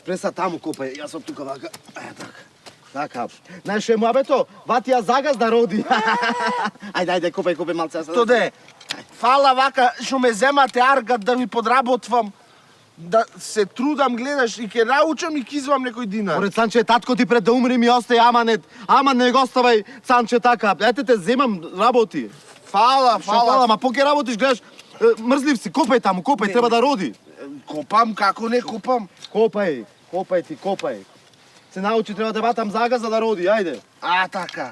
преса таму копај, јас сум тука вака. Така. Така. Знаеш што е муабето? Ватија загаз да роди. Ајде, копај малце. Тоде, фала вака што ме земате аргат да ви подработвам, да се трудам, гледаш, и ќе научам и ќе извам некој динар. Поред Санче, татко ти пред да умре ми остај аманет. Аман не го оставај, Санче, така. Ете те земам работи. Фала. Ма по ке работиш, гледаш, мрзлив си, копај таму, треба да роди. Копам, како не копам? Копај. Се научи, треба да батам загаз за да роди, ајде. Така.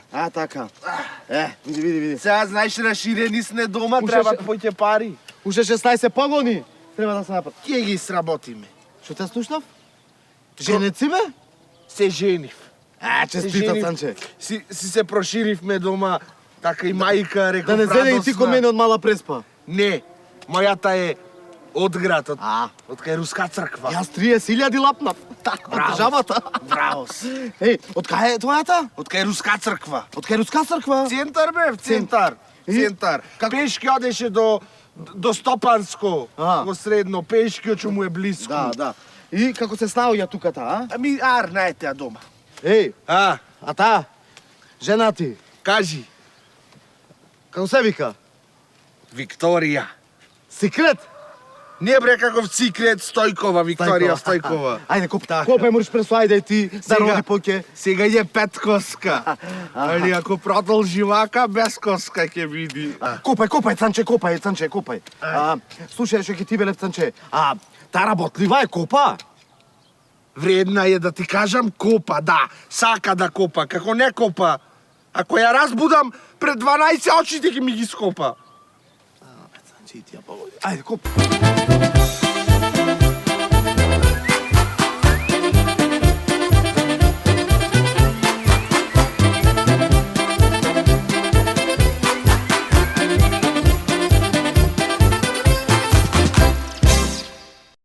Види. Сега знаеш, расширени сме дома, требаат поќе пари. Уште 16 погони треба да се напред. Ќе ги сработиме. Што те слушнав? Женет си, бе? Се женив. Честитам, Санче. Си се проширивме дома, така и мајка, реков, Да не зеде и ти ко мене од мала преспа. Не, мојата е од град, од кај Руска црква. Јас 30.000 лапнав. Така, од државата. Браво. Од кај е твојата? Од кај Руска црква. Од кај Руска црква? Центар, бе, центар. Пешки одеше до Стопанско, во средно, пешки, очу му е близко. Да. И како се снаоѓа туката, а? Ами, наете ја дома. А таа? Жена ти? Кажи. Како се вика? Викторија. Секрет? Не бре каков секрет, Стојкова, Викторија Стојкова. Ајде, копај можеш пресо, ајде ти, да роди поќе. Сега е 5 коска. Али ако продолжи вака, без коска ќе види. Копај, Цанче, копај. Слушај, што ќе ти велев, Цанче, та работлива е копа? Вредна е да ти кажам, копа, да. Сака да копа, како не копа. Ако ја разбудам, пред 12 очите ќе ми ги скопа. Цанче, ти ја погоди. Ајде, копај.